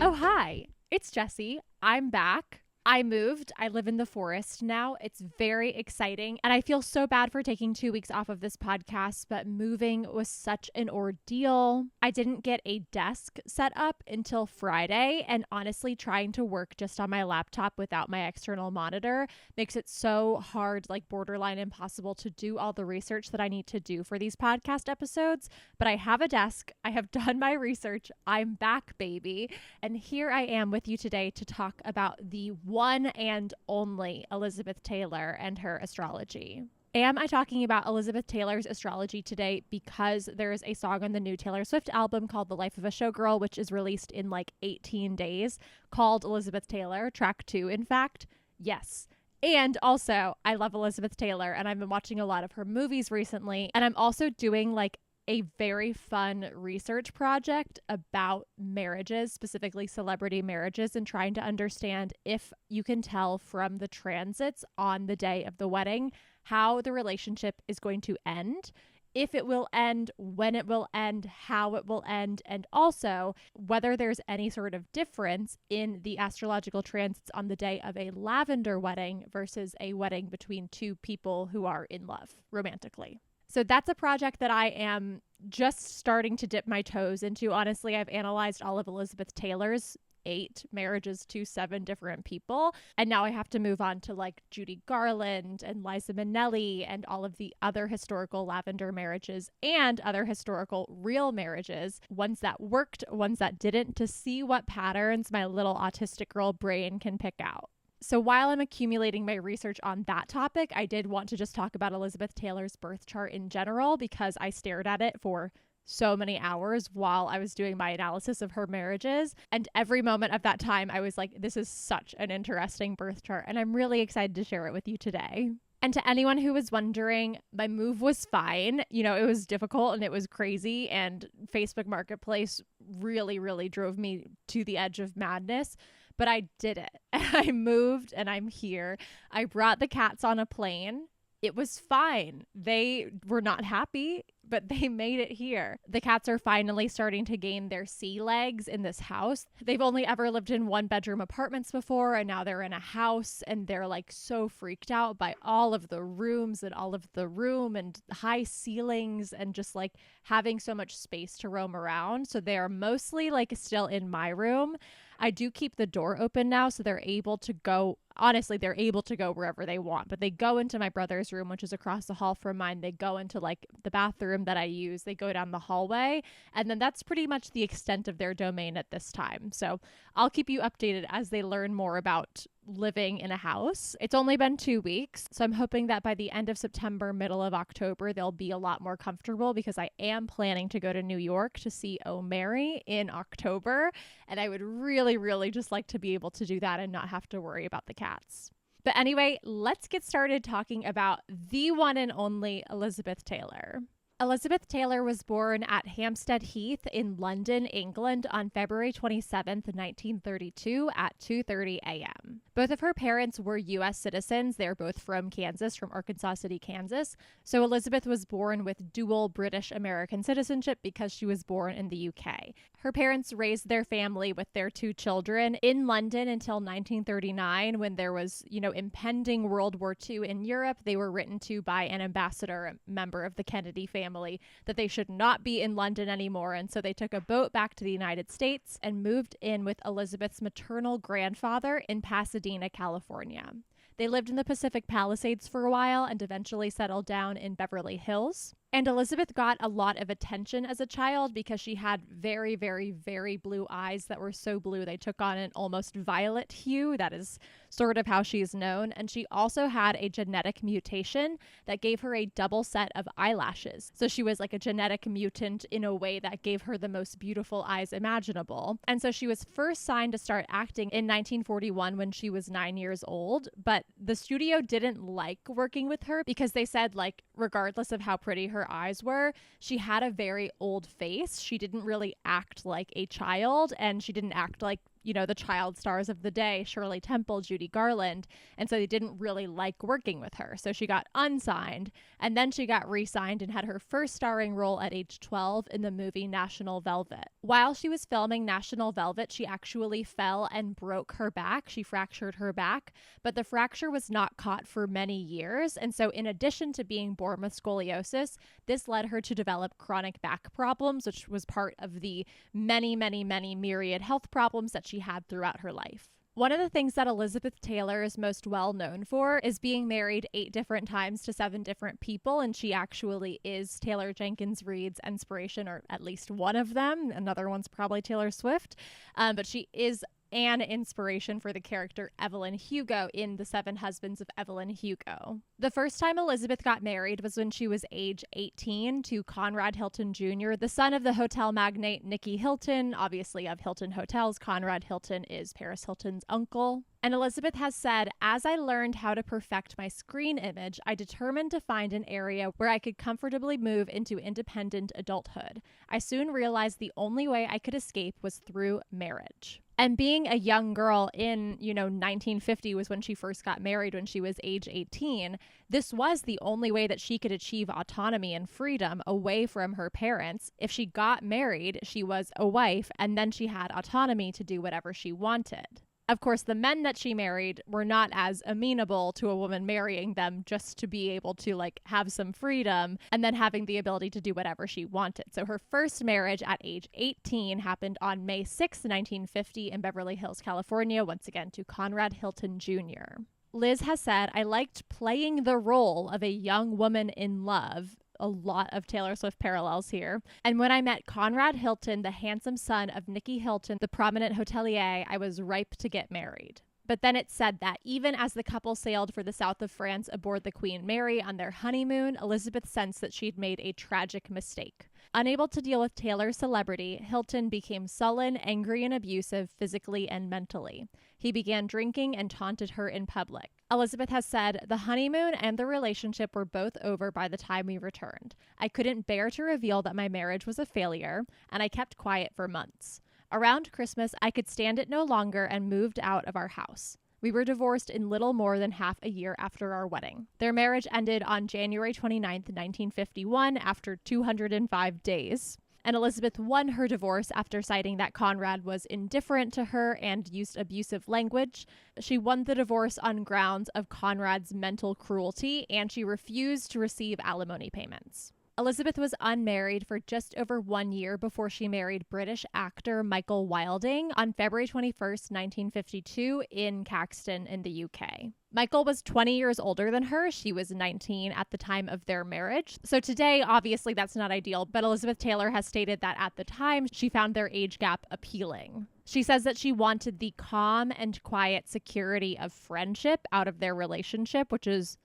Oh, hi. It's Jessie. I'm back. I moved. I live in the forest now. It's very exciting. And I feel so bad for taking 2 weeks off of this podcast, but moving was such an ordeal. I didn't get a desk set up until Friday. And honestly, trying to work just on my laptop without my external monitor makes it so hard, like borderline impossible to do all the research that I need to do for these podcast episodes. But I have a desk. I have done my research. I'm back, baby. And here I am with you today to talk about the one and only Elizabeth Taylor and her astrology. Am I talking about Elizabeth Taylor's astrology today because there is a song on the new Taylor Swift album called The Life of a Showgirl, which is released in like 18 days, called Elizabeth Taylor, track 2, in fact? Yes. And also, I love Elizabeth Taylor, and I've been watching a lot of her movies recently, and I'm also doing like a very fun research project about marriages, specifically celebrity marriages, and trying to understand if you can tell from the transits on the day of the wedding how the relationship is going to end, if it will end, when it will end, how it will end, and also whether there's any sort of difference in the astrological transits on the day of a lavender wedding versus a wedding between two people who are in love romantically. So that's a project that I am just starting to dip my toes into. Honestly, I've analyzed all of Elizabeth Taylor's 8 marriages to 7 different people. And now I have to move on to like Judy Garland and Liza Minnelli and all of the other historical lavender marriages and other historical real marriages, ones that worked, ones that didn't, to see what patterns my little autistic girl brain can pick out. So while I'm accumulating my research on that topic, I did want to just talk about Elizabeth Taylor's birth chart in general because I stared at it for so many hours while I was doing my analysis of her marriages. And every moment of that time, I was like, this is such an interesting birth chart. And I'm really excited to share it with you today. And to anyone who was wondering, my move was fine. You know, it was difficult and it was crazy. And Facebook Marketplace really, really drove me to the edge of madness. But I did it. I moved and I'm here. I brought the cats on a plane. It was fine. They were not happy, but they made it here. The cats are finally starting to gain their sea legs in this house. They've only ever lived in 1-bedroom apartments before, and now they're in a house, and they're like so freaked out by all of the rooms and all of the room and high ceilings and just like having so much space to roam around. So they are mostly like still in my room. I do keep the door open now, so they're able to go. Honestly, they're able to go wherever they want, but they go into my brother's room, which is across the hall from mine. They go into like the bathroom that I use. They go down the hallway, and then that's pretty much the extent of their domain at this time. So I'll keep you updated as they learn more about living in a house. It's only been 2 weeks, so I'm hoping that by the end of September, middle of October, they'll be a lot more comfortable because I am planning to go to New York to see O'Mary in October, and I would really, really just like to be able to do that and not have to worry about the cats. But anyway, let's get started talking about the one and only Elizabeth Taylor. Elizabeth Taylor was born at Hampstead Heath in London, England on February 27th, 1932 at 2:30 a.m. Both of her parents were U.S. citizens. They're both from Kansas, from Arkansas City, Kansas. So Elizabeth was born with dual British-American citizenship because she was born in the U.K. Her parents raised their family with their 2 children in London until 1939 when there was, impending World War II in Europe. They were written to by an ambassador, a member of the Kennedy family, that they should not be in London anymore. And so they took a boat back to the United States and moved in with Elizabeth's maternal grandfather in Pasadena, California. They lived in the Pacific Palisades for a while and eventually settled down in Beverly Hills. And Elizabeth got a lot of attention as a child because she had very, very, very blue eyes that were so blue they took on an almost violet hue. That is sort of how she's known. And she also had a genetic mutation that gave her a double set of eyelashes. So she was like a genetic mutant in a way that gave her the most beautiful eyes imaginable. And so she was first signed to start acting in 1941 when she was 9 years old. But the studio didn't like working with her because they said, like, regardless of how pretty her eyes were, she had a very old face. She didn't really act like a child, and she didn't act like the child stars of the day, Shirley Temple, Judy Garland. And so they didn't really like working with her. So she got unsigned, and then she got re-signed and had her first starring role at age 12 in the movie National Velvet. While she was filming National Velvet, she actually fell and broke her back. She fractured her back, but the fracture was not caught for many years. And so in addition to being born with scoliosis, this led her to develop chronic back problems, which was part of the many, many, many myriad health problems that she had throughout her life. One of the things that Elizabeth Taylor is most well known for is being married 8 different times to 7 different people, and she actually is Taylor Jenkins Reid's inspiration, or at least one of them. Another one's probably Taylor Swift, but she is an inspiration for the character Evelyn Hugo in The 7 Husbands of Evelyn Hugo. The first time Elizabeth got married was when she was age 18 to Conrad Hilton Jr., the son of the hotel magnate Nicky Hilton, obviously of Hilton Hotels. Conrad Hilton is Paris Hilton's uncle. And Elizabeth has said, as I learned how to perfect my screen image, I determined to find an area where I could comfortably move into independent adulthood. I soon realized the only way I could escape was through marriage. And being a young girl in, 1950 was when she first got married, when she was age 18. This was the only way that she could achieve autonomy and freedom away from her parents. If she got married, she was a wife, and then she had autonomy to do whatever she wanted. Of course, the men that she married were not as amenable to a woman marrying them just to be able to have some freedom and then having the ability to do whatever she wanted. So her first marriage at age 18 happened on May 6, 1950 in Beverly Hills, California, once again to Conrad Hilton Jr. Liz has said, I liked playing the role of a young woman in love. A lot of Taylor Swift parallels here. And when I met Conrad Hilton, the handsome son of Nicky Hilton, the prominent hotelier, I was ripe to get married. But then it said that even as the couple sailed for the south of France aboard the Queen Mary on their honeymoon, Elizabeth sensed that she'd made a tragic mistake. Unable to deal with Taylor's celebrity, Hilton became sullen, angry, and abusive physically and mentally. He began drinking and taunted her in public. Elizabeth has said, the honeymoon and the relationship were both over by the time we returned. I couldn't bear to reveal that my marriage was a failure, and I kept quiet for months. Around Christmas, I could stand it no longer and moved out of our house. We were divorced in little more than half a year after our wedding. Their marriage ended on January 29th, 1951, after 205 days. And Elizabeth won her divorce after citing that Conrad was indifferent to her and used abusive language. She won the divorce on grounds of Conrad's mental cruelty, and she refused to receive alimony payments. Elizabeth was unmarried for just over 1 year before she married British actor Michael Wilding on February 21st, 1952 in Caxton in the UK. Michael was 20 years older than her. She was 19 at the time of their marriage. So today, obviously, that's not ideal, but Elizabeth Taylor has stated that at the time, she found their age gap appealing. She says that she wanted the calm and quiet security of friendship out of their relationship, which is,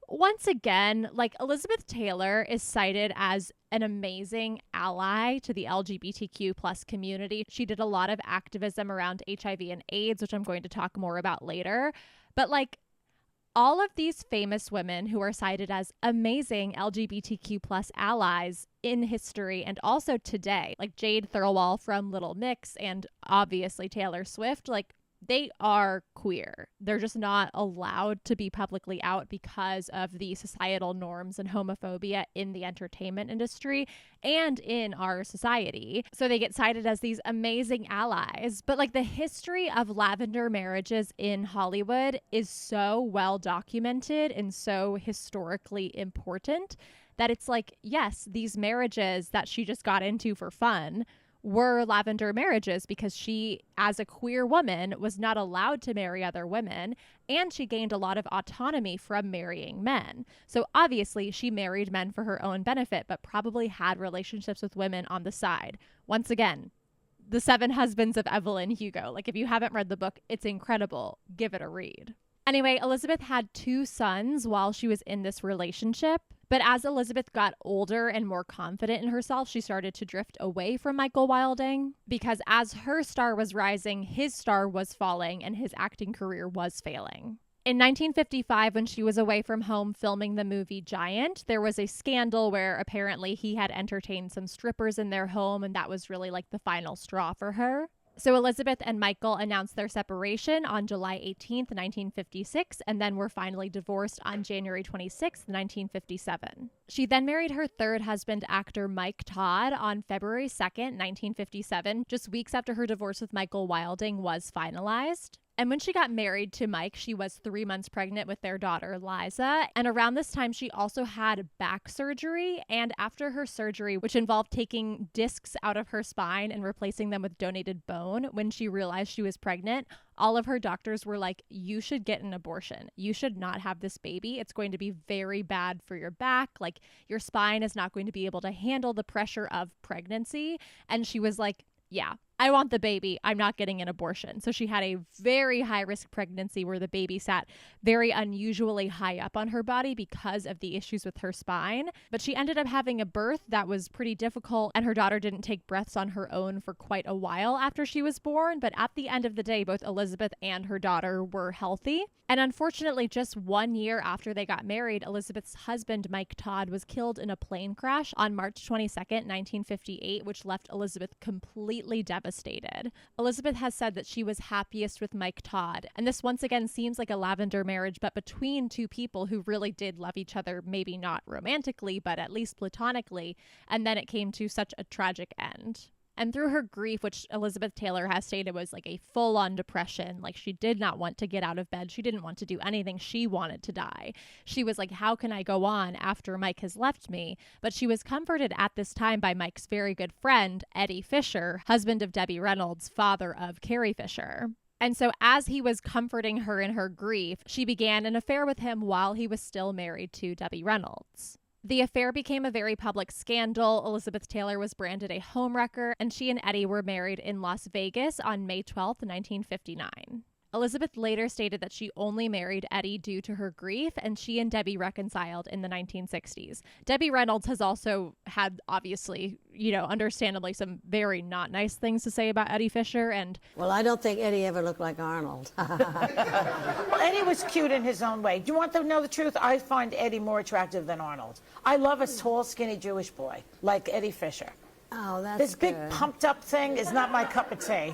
once again, Elizabeth Taylor is cited as an amazing ally to the LGBTQ plus community. She did a lot of activism around HIV and AIDS, which I'm going to talk more about later. But all of these famous women who are cited as amazing LGBTQ plus allies in history and also today, like Jade Thirlwall from Little Mix and obviously Taylor Swift, they are queer. They're just not allowed to be publicly out because of the societal norms and homophobia in the entertainment industry and in our society. So they get cited as these amazing allies. But the history of lavender marriages in Hollywood is so well documented and so historically important that it's yes, these marriages that she just got into for fun were lavender marriages because she, as a queer woman, was not allowed to marry other women, and she gained a lot of autonomy from marrying men. So obviously she married men for her own benefit, but probably had relationships with women on the side. Once again, The 7 Husbands of Evelyn Hugo. If you haven't read the book, it's incredible. Give it a read. Anyway, Elizabeth had 2 sons while she was in this relationship. But as Elizabeth got older and more confident in herself, she started to drift away from Michael Wilding because as her star was rising, his star was falling and his acting career was failing. In 1955, when she was away from home filming the movie Giant, there was a scandal where apparently he had entertained some strippers in their home, and that was really the final straw for her. So Elizabeth and Michael announced their separation on July 18th, 1956, and then were finally divorced on January 26th, 1957. She then married her third husband, actor Mike Todd, on February 2nd, 1957, just weeks after her divorce with Michael Wilding was finalized. And when she got married to Mike, she was 3 months pregnant with their daughter, Liza. And around this time, she also had back surgery. And after her surgery, which involved taking discs out of her spine and replacing them with donated bone, when she realized she was pregnant, all of her doctors were like, you should get an abortion. You should not have this baby. It's going to be very bad for your back. Like, your spine is not going to be able to handle the pressure of pregnancy. And she was like, yeah, I want the baby. I'm not getting an abortion. So she had a very high risk pregnancy where the baby sat very unusually high up on her body because of the issues with her spine. But she ended up having a birth that was pretty difficult, and her daughter didn't take breaths on her own for quite a while after she was born. But at the end of the day, both Elizabeth and her daughter were healthy. And unfortunately, just 1 year after they got married, Elizabeth's husband, Mike Todd, was killed in a plane crash on March 22nd, 1958, which left Elizabeth completely devastated. Elizabeth has said that she was happiest with Mike Todd. And this once again seems like a lavender marriage, but between two people who really did love each other, maybe not romantically, but at least platonically. And then it came to such a tragic end. And through her grief, which Elizabeth Taylor has stated was like a full-on depression, like she did not want to get out of bed. She didn't want to do anything. She wanted to die. She was like, how can I go on after Mike has left me? But she was comforted at this time by Mike's very good friend, Eddie Fisher, husband of Debbie Reynolds, father of Carrie Fisher. And so as he was comforting her in her grief, she began an affair with him while he was still married to Debbie Reynolds. The affair became a very public scandal. Elizabeth Taylor was branded a homewrecker, and she and Eddie were married in Las Vegas on May 12th, 1959. Elizabeth later stated that she only married Eddie due to her grief, and she and Debbie reconciled in the 1960s. Debbie Reynolds has also had, obviously, understandably, some very not nice things to say about Eddie Fisher. And well, I don't think Eddie ever looked like Arnold. Well, Eddie was cute in his own way. Do you want to know the truth? I find Eddie more attractive than Arnold. I love a tall, skinny Jewish boy like Eddie Fisher. Oh, that's This big good. pumped up thing is not my cup of tea.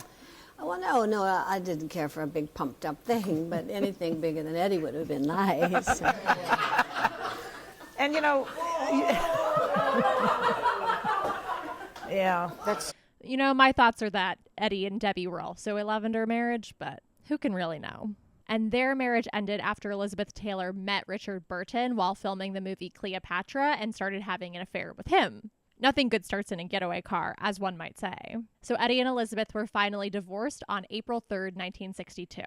Well, no, I didn't care for a big pumped up thing, but anything bigger than Eddie would have been nice. And yeah, that's... my thoughts are that Eddie and Debbie were also a lavender marriage, but who can really know? And their marriage ended after Elizabeth Taylor met Richard Burton while filming the movie Cleopatra and started having an affair with him. Nothing good starts in a getaway car, as one might say. So Eddie and Elizabeth were finally divorced on April 3rd, 1962.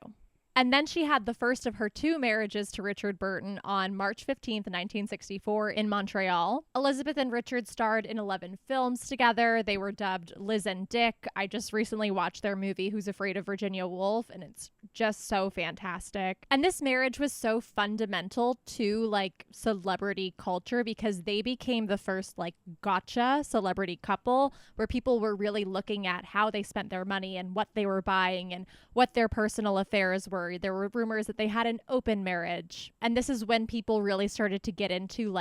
And then she had the first of her two marriages to Richard Burton on March 15th, 1964 in Montreal. Elizabeth and Richard starred in 11 films together. They were dubbed Liz and Dick. I just recently watched their movie Who's Afraid of Virginia Woolf, and it's just so fantastic. And this marriage was so fundamental to celebrity culture because they became the first gotcha celebrity couple where people were really looking at how they spent their money and what they were buying and what their personal affairs were. There were rumors that they had an open marriage. And this is when people really started to get into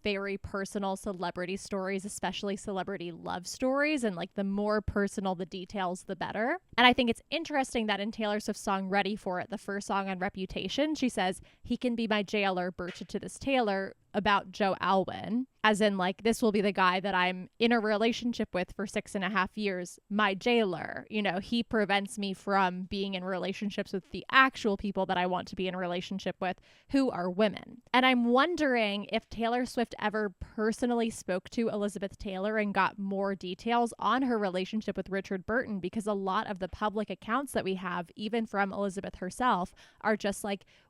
very personal celebrity stories, especially celebrity love stories. And the more personal the details, the better. And I think it's interesting that in Taylor Swift's song Ready For It, the first song on Reputation, she says, he can be my jailer, Birch to this Taylor, about Joe Alwyn, as in this will be the guy that I'm in a relationship with for 6.5 years, my jailer. He prevents me from being in relationships with the actual people that I want to be in a relationship with, who are women. And I'm wondering if Taylor Swift ever personally spoke to Elizabeth Taylor and got more details on her relationship with Richard Burton, because a lot of the public accounts that we have, even from Elizabeth herself, are just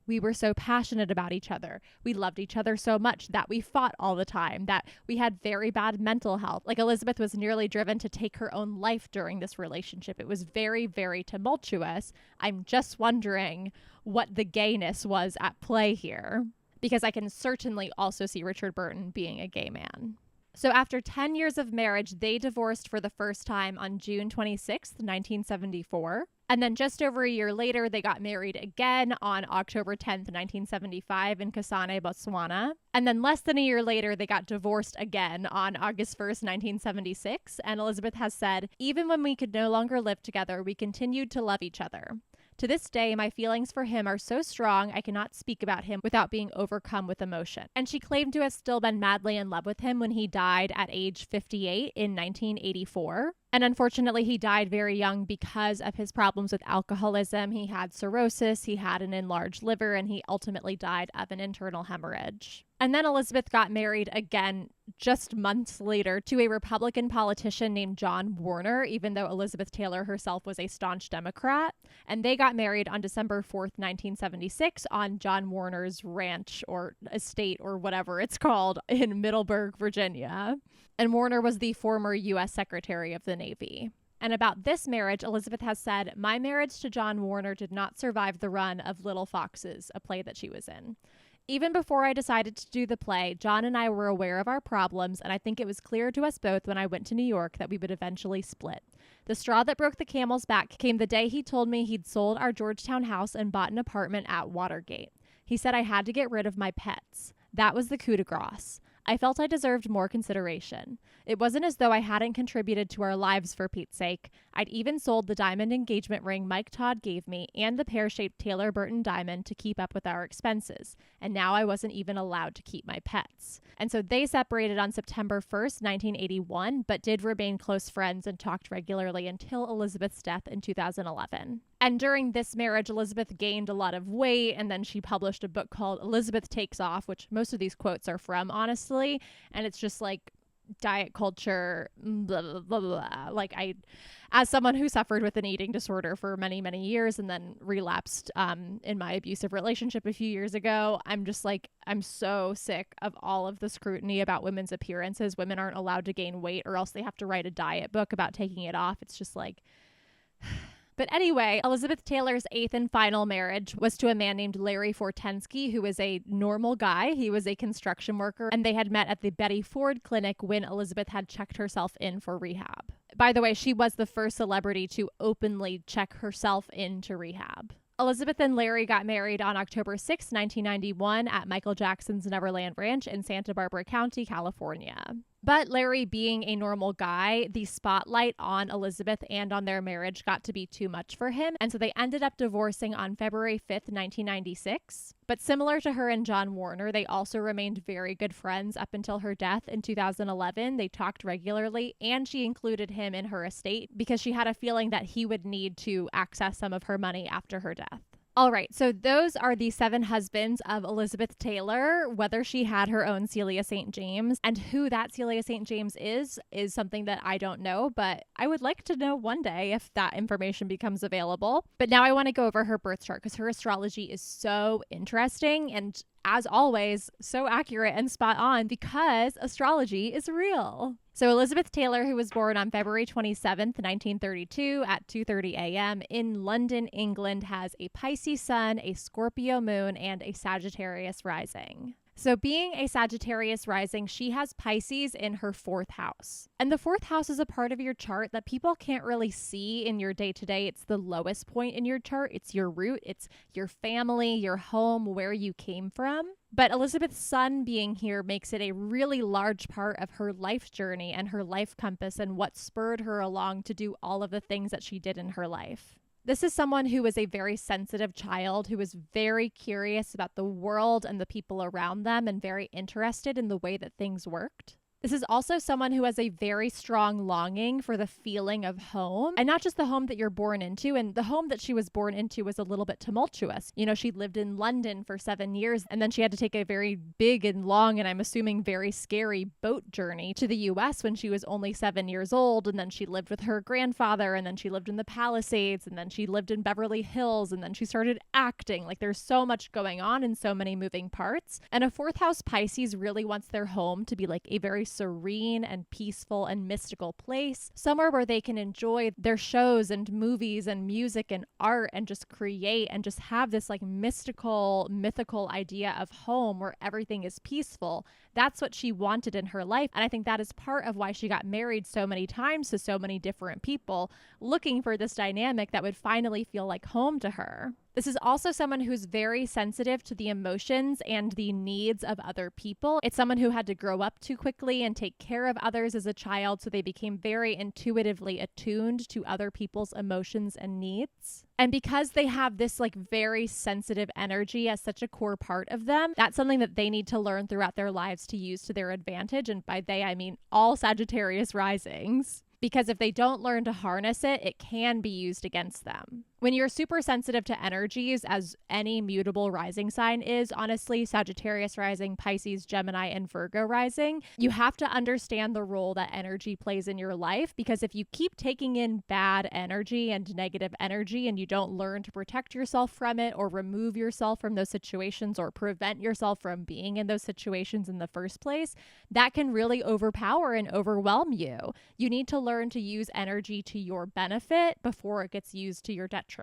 we were so passionate about each other. We loved each other so much that we fought all the time, that we had very bad mental health. Elizabeth was nearly driven to take her own life during this relationship. It was very, very tumultuous. I'm just wondering what the gayness was at play here, because I can certainly also see Richard Burton being a gay man. So after 10 years of marriage, they divorced for the first time on June 26th, 1974. And then just over a year later, they got married again on October 10th, 1975 in Kasane, Botswana. And then less than a year later, they got divorced again on August 1st, 1976. And Elizabeth has said, even when we could no longer live together, we continued to love each other. To this day, my feelings for him are so strong, I cannot speak about him without being overcome with emotion. And she claimed to have still been madly in love with him when he died at age 58 in 1984. And unfortunately, he died very young because of his problems with alcoholism. He had cirrhosis, he had an enlarged liver, and he ultimately died of an internal hemorrhage. And then Elizabeth got married again just months later to a Republican politician named John Warner, even though Elizabeth Taylor herself was a staunch Democrat. And they got married on December 4th, 1976 on John Warner's ranch or estate or whatever it's called in Middleburg, Virginia. And Warner was the former U.S. Secretary of the Navy. And about this marriage, Elizabeth has said, my marriage to John Warner did not survive the run of Little Foxes, a play that she was in. Even before I decided to do the play, John and I were aware of our problems, and I think it was clear to us both when I went to New York that we would eventually split. The straw that broke the camel's back came the day he told me he'd sold our Georgetown house and bought an apartment at Watergate. He said I had to get rid of my pets. That was the coup de grace. I felt I deserved more consideration. It wasn't as though I hadn't contributed to our lives, for Pete's sake. I'd even sold the diamond engagement ring Mike Todd gave me and the pear-shaped Taylor Burton diamond to keep up with our expenses. And now I wasn't even allowed to keep my pets. And so they separated on September 1st, 1981, but did remain close friends and talked regularly until Elizabeth's death in 2011. And during this marriage, Elizabeth gained a lot of weight, and then she published a book called Elizabeth Takes Off, which most of these quotes are from, honestly. And it's just like diet culture, blah, blah, blah, blah. Like as someone who suffered with an eating disorder for many, many years and then relapsed in my abusive relationship a few years ago, I'm just like, I'm so sick of all of the scrutiny about women's appearances. Women aren't allowed to gain weight or else they have to write a diet book about taking it off. It's just like... But anyway, Elizabeth Taylor's eighth and final marriage was to a man named Larry Fortensky, who was a normal guy. He was a construction worker, and they had met at the Betty Ford Clinic when Elizabeth had checked herself in for rehab. By the way, she was the first celebrity to openly check herself into rehab. Elizabeth and Larry got married on October 6, 1991 at Michael Jackson's Neverland Ranch in Santa Barbara County, California. But Larry, being a normal guy, the spotlight on Elizabeth and on their marriage got to be too much for him, and so they ended up divorcing on February 5th, 1996. But similar to her and John Warner, they also remained very good friends up until her death in 2011. They talked regularly, and she included him in her estate because she had a feeling that he would need to access some of her money after her death. All right, so those are the 7 husbands of Elizabeth Taylor. Whether she had her own Celia St. James and who that Celia St. James is something that I don't know, but I would like to know one day if that information becomes available. But now I want to go over her birth chart because her astrology is so interesting and, as always, so accurate and spot on because astrology is real. So Elizabeth Taylor, who was born on February 27th, 1932 at 2:30 a.m. in London, England, has a Pisces Sun, a Scorpio Moon, and a Sagittarius rising. So being a Sagittarius rising, she has Pisces in her 4th house. And the 4th house is a part of your chart that people can't really see in your day-to-day. It's the lowest point in your chart. It's your root. It's your family, your home, where you came from. But Elizabeth's sun being here makes it a really large part of her life journey and her life compass and what spurred her along to do all of the things that she did in her life. This is someone who was a very sensitive child, who was very curious about the world and the people around them and very interested in the way that things worked. This is also someone who has a very strong longing for the feeling of home, and not just the home that you're born into. And the home that she was born into was a little bit tumultuous. You know, she lived in London for 7 years, and then she had to take a very big and long, and I'm assuming very scary boat journey to the US when she was only 7 years old. And then she lived with her grandfather, and then she lived in the Palisades, and then she lived in Beverly Hills, and then she started acting. Like, there's so much going on and so many moving parts. And a 4th house Pisces really wants their home to be like a very serene and peaceful and mystical place, somewhere where they can enjoy their shows and movies and music and art and just create and just have this like mythical idea of home where everything is peaceful. That's what she wanted in her life. And I think that is part of why she got married so many times to so many different people, looking for this dynamic that would finally feel like home to her. This is also someone who's very sensitive to the emotions and the needs of other people. It's someone who had to grow up too quickly and take care of others as a child, so they became very intuitively attuned to other people's emotions and needs. And because they have this like very sensitive energy as such a core part of them, that's something that they need to learn throughout their lives to use to their advantage. And by they, I mean all Sagittarius risings. Because if they don't learn to harness it, it can be used against them. When you're super sensitive to energies, as any mutable rising sign is, honestly, Sagittarius rising, Pisces, Gemini, and Virgo rising, you have to understand the role that energy plays in your life. Because if you keep taking in bad energy and negative energy and you don't learn to protect yourself from it, or remove yourself from those situations, or prevent yourself from being in those situations in the first place, that can really overpower and overwhelm you. You need to learn to use energy to your benefit before it gets used to your detriment.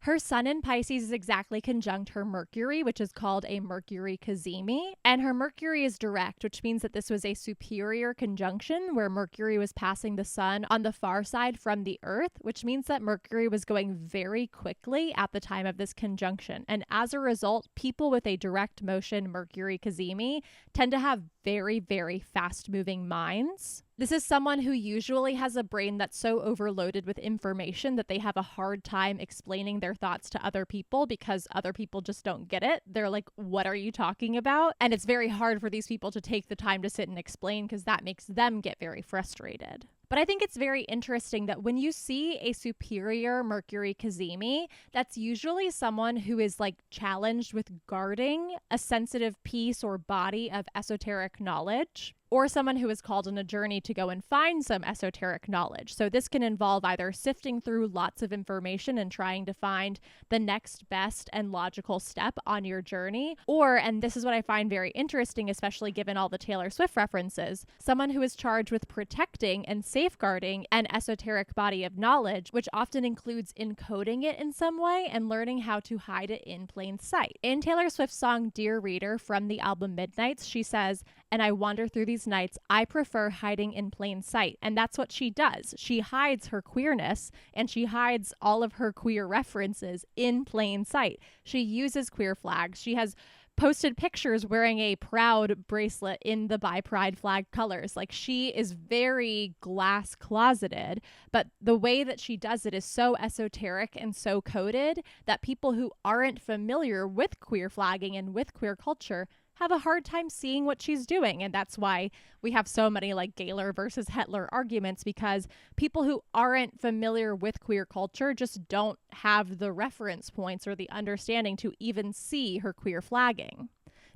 Her sun in Pisces is exactly conjunct her Mercury, which is called a Mercury cazimi. And her Mercury is direct, which means that this was a superior conjunction where Mercury was passing the sun on the far side from the Earth, which means that Mercury was going very quickly at the time of this conjunction. And as a result, people with a direct motion Mercury cazimi tend to have very, very fast moving minds. This is someone who usually has a brain that's so overloaded with information that they have a hard time explaining their thoughts to other people because other people just don't get it. They're like, what are you talking about? And it's very hard for these people to take the time to sit and explain because that makes them get very frustrated. But I think it's very interesting that when you see a superior Mercury cazimi, that's usually someone who is like challenged with guarding a sensitive piece or body of esoteric knowledge, or someone who is called on a journey to go and find some esoteric knowledge. So this can involve either sifting through lots of information and trying to find the next best and logical step on your journey, or, and this is what I find very interesting, especially given all the Taylor Swift references, someone who is charged with protecting and safeguarding an esoteric body of knowledge, which often includes encoding it in some way and learning how to hide it in plain sight. In Taylor Swift's song Dear Reader from the album Midnights, she says, "And I wander through these nights, I prefer hiding in plain sight." And that's what she does. She hides her queerness and she hides all of her queer references in plain sight. She uses queer flags. She has posted pictures wearing a proud bracelet in the bi pride flag colors. Like, she is very glass closeted, but the way that she does it is so esoteric and so coded that people who aren't familiar with queer flagging and with queer culture have a hard time seeing what she's doing. And that's why we have so many like Gaylor versus Hetler arguments, because people who aren't familiar with queer culture just don't have the reference points or the understanding to even see her queer flagging.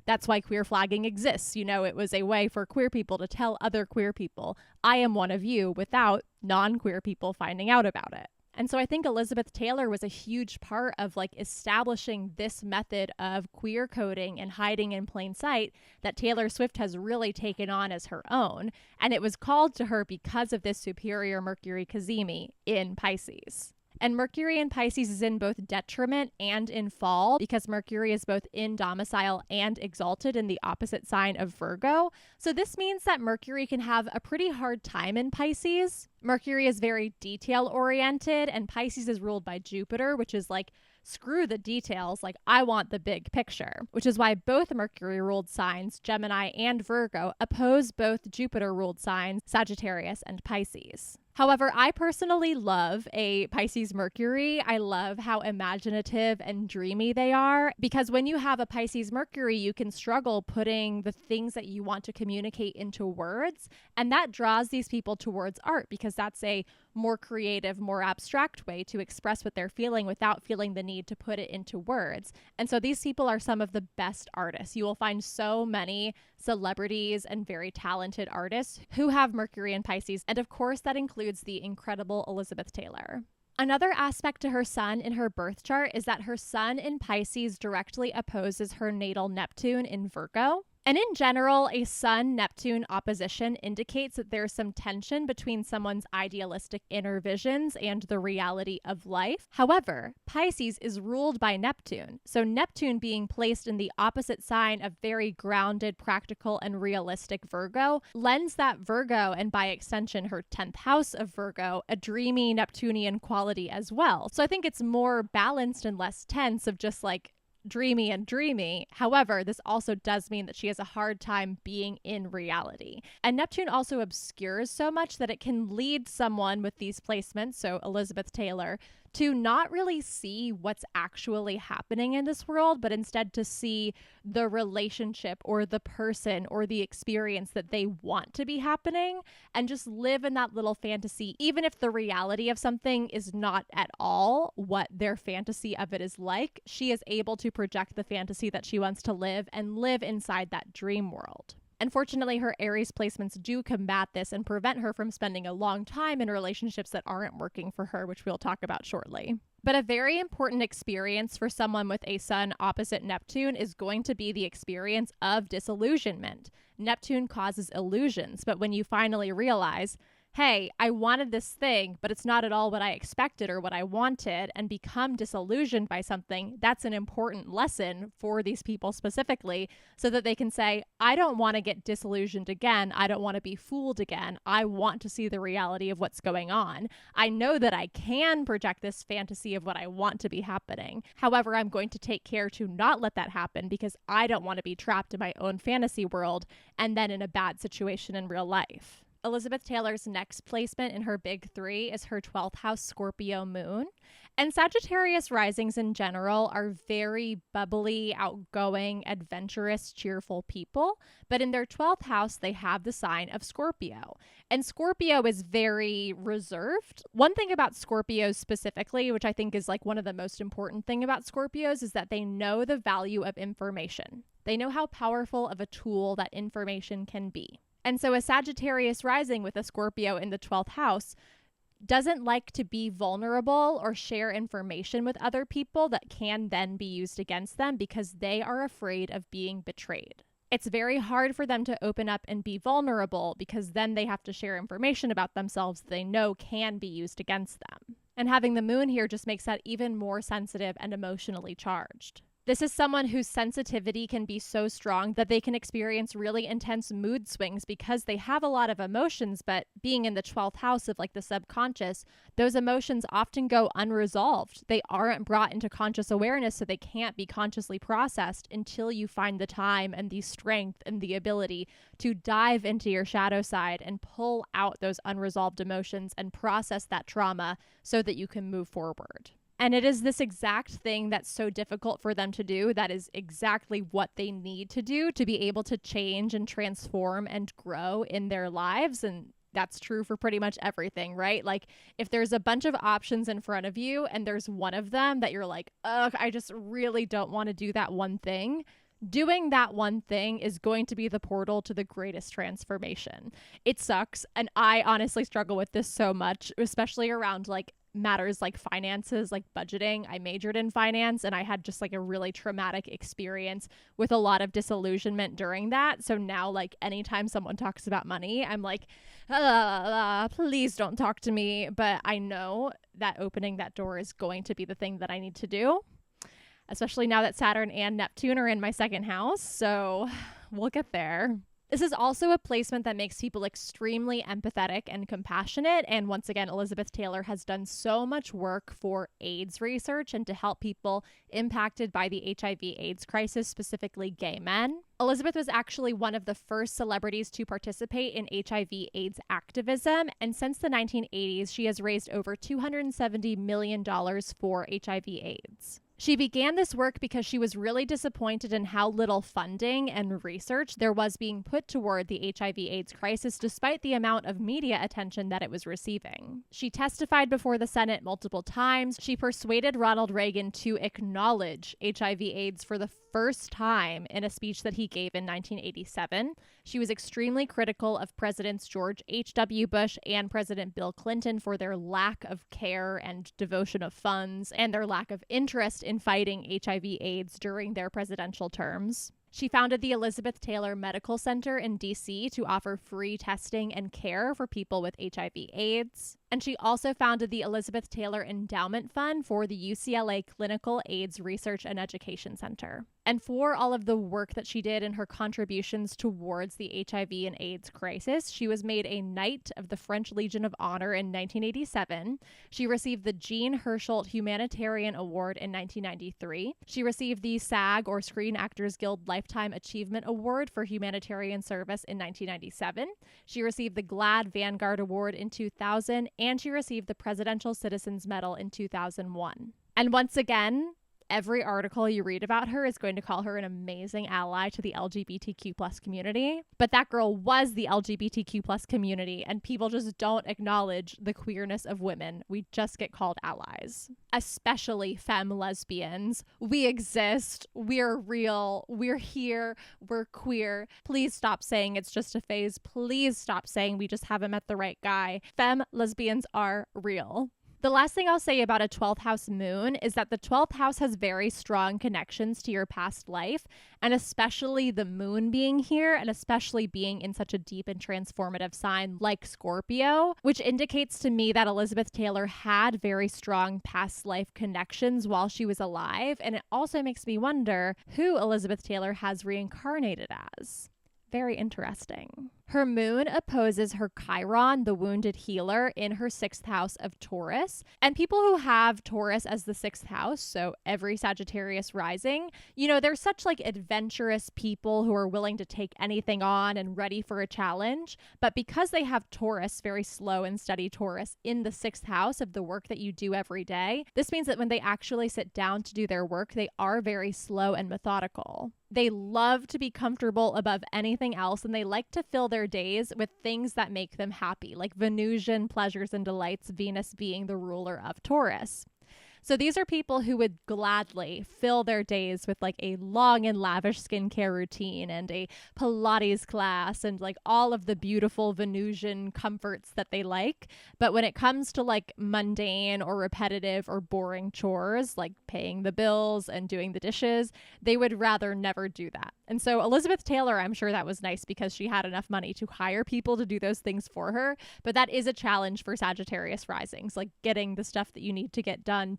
That's why queer flagging exists. You know, it was a way for queer people to tell other queer people, I am one of you, without non-queer people finding out about it. And so I think Elizabeth Taylor was a huge part of like establishing this method of queer coding and hiding in plain sight that Taylor Swift has really taken on as her own. And it was called to her because of this superior Mercury cazimi in Pisces. And Mercury in Pisces is in both detriment and in fall, because Mercury is both in domicile and exalted in the opposite sign of Virgo. So this means that Mercury can have a pretty hard time in Pisces. Mercury is very detail oriented, and Pisces is ruled by Jupiter, which is like, screw the details, like I want the big picture, which is why both Mercury ruled signs, Gemini and Virgo, oppose both Jupiter ruled signs, Sagittarius and Pisces. However, I personally love a Pisces Mercury. I love how imaginative and dreamy they are, because when you have a Pisces Mercury, you can struggle putting the things that you want to communicate into words. And that draws these people towards art, because that's a more creative, more abstract way to express what they're feeling without feeling the need to put it into words. And so these people are some of the best artists. You will find so many celebrities and very talented artists who have Mercury in Pisces. And of course, that includes the incredible Elizabeth Taylor. Another aspect to her sun in her birth chart is that her sun in Pisces directly opposes her natal Neptune in Virgo. And in general, a Sun-Neptune opposition indicates that there's some tension between someone's idealistic inner visions and the reality of life. However, Pisces is ruled by Neptune. So Neptune being placed in the opposite sign of very grounded, practical, and realistic Virgo lends that Virgo, and by extension her 10th house of Virgo, a dreamy Neptunian quality as well. So I think it's more balanced and less tense of just like dreamy and dreamy. However, this also does mean that she has a hard time being in reality. And Neptune also obscures so much that it can lead someone with these placements, so Elizabeth Taylor, to not really see what's actually happening in this world, but instead to see the relationship or the person or the experience that they want to be happening and just live in that little fantasy, even if the reality of something is not at all what their fantasy of it is like. She is able to project the fantasy that she wants to live and live inside that dream world. Unfortunately, her Aries placements do combat this and prevent her from spending a long time in relationships that aren't working for her, which we'll talk about shortly. But a very important experience for someone with a Sun opposite Neptune is going to be the experience of disillusionment. Neptune causes illusions, but when you finally realize, hey, I wanted this thing, but it's not at all what I expected or what I wanted, and become disillusioned by something, that's an important lesson for these people specifically, so that they can say, I don't want to get disillusioned again. I don't want to be fooled again. I want to see the reality of what's going on. I know that I can project this fantasy of what I want to be happening. However, I'm going to take care to not let that happen because I don't want to be trapped in my own fantasy world and then in a bad situation in real life. Elizabeth Taylor's next placement in her big three is her 12th house Scorpio Moon. And Sagittarius risings in general are very bubbly, outgoing, adventurous, cheerful people. But in their 12th house, they have the sign of Scorpio. And Scorpio is very reserved. One thing about Scorpios specifically, which I think is like one of the most important thing about Scorpios, is that they know the value of information. They know how powerful of a tool that information can be. And so a Sagittarius rising with a Scorpio in the 12th house doesn't like to be vulnerable or share information with other people that can then be used against them because they are afraid of being betrayed. It's very hard for them to open up and be vulnerable because then they have to share information about themselves that they know can be used against them. And having the moon here just makes that even more sensitive and emotionally charged. This is someone whose sensitivity can be so strong that they can experience really intense mood swings because they have a lot of emotions, but being in the 12th house of like the subconscious, those emotions often go unresolved. They aren't brought into conscious awareness, so they can't be consciously processed until you find the time and the strength and the ability to dive into your shadow side and pull out those unresolved emotions and process that trauma so that you can move forward. And it is this exact thing that's so difficult for them to do that is exactly what they need to do to be able to change and transform and grow in their lives. And that's true for pretty much everything, right? Like if there's a bunch of options in front of you and there's one of them that you're like, ugh, I just really don't want to do that one thing. Doing that one thing is going to be the portal to the greatest transformation. It sucks. And I honestly struggle with this so much, especially around like matters like finances, like budgeting. I majored in finance and I had just like a really traumatic experience with a lot of disillusionment during that. So now like anytime someone talks about money, I'm like, please don't talk to me. But I know that opening that door is going to be the thing that I need to do, especially now that Saturn and Neptune are in my second house. So we'll get there. This is also a placement that makes people extremely empathetic and compassionate. And once again, Elizabeth Taylor has done so much work for AIDS research and to help people impacted by the HIV/AIDS crisis, specifically gay men. Elizabeth was actually one of the first celebrities to participate in HIV/AIDS activism. And since the 1980s, she has raised over $270 million for HIV/AIDS. She began this work because she was really disappointed in how little funding and research there was being put toward the HIV/AIDS crisis, despite the amount of media attention that it was receiving. She testified before the Senate multiple times. She persuaded Ronald Reagan to acknowledge HIV/AIDS for the first time in a speech that he gave in 1987. She was extremely critical of Presidents George H.W. Bush and President Bill Clinton for their lack of care and devotion of funds and their lack of interest in fighting HIV/AIDS during their presidential terms. She founded the Elizabeth Taylor Medical Center in DC to offer free testing and care for people with HIV/AIDS. And she also founded the Elizabeth Taylor Endowment Fund for the UCLA Clinical AIDS Research and Education Center. And for all of the work that she did and her contributions towards the HIV and AIDS crisis, she was made a Knight of the French Legion of Honor in 1987. She received the Jean Hersholt Humanitarian Award in 1993. She received the SAG, or Screen Actors Guild Lifetime Achievement Award for humanitarian service in 1997. She received the GLAAD Vanguard Award in 2000, and she received the Presidential Citizens Medal in 2001. And once again, every article you read about her is going to call her an amazing ally to the LGBTQ plus community. But that girl was the LGBTQ plus community, and people just don't acknowledge the queerness of women. We just get called allies, especially femme lesbians. We exist. We're real. We're here. We're queer. Please stop saying it's just a phase. Please stop saying we just haven't met the right guy. Femme lesbians are real. The last thing I'll say about a 12th house moon is that the 12th house has very strong connections to your past life, and especially the moon being here, and especially being in such a deep and transformative sign like Scorpio, which indicates to me that Elizabeth Taylor had very strong past life connections while she was alive. And it also makes me wonder who Elizabeth Taylor has reincarnated as. Very interesting. Her moon opposes her Chiron, the wounded healer, in her 6th house of Taurus. And people who have Taurus as the 6th house, so every Sagittarius rising, they're such like adventurous people who are willing to take anything on and ready for a challenge. But because they have Taurus, very slow and steady Taurus, in the 6th house of the work that you do every day, this means that when they actually sit down to do their work, they are very slow and methodical. They love to be comfortable above anything else, and they like to fill their days with things that make them happy, like Venusian pleasures and delights, Venus being the ruler of Taurus. So these are people who would gladly fill their days with like a long and lavish skincare routine and a Pilates class and like all of the beautiful Venusian comforts that they like. But when it comes to like mundane or repetitive or boring chores, like paying the bills and doing the dishes, they would rather never do that. And so Elizabeth Taylor, I'm sure that was nice because she had enough money to hire people to do those things for her. But that is a challenge for Sagittarius risings, like getting the stuff that you need to get done,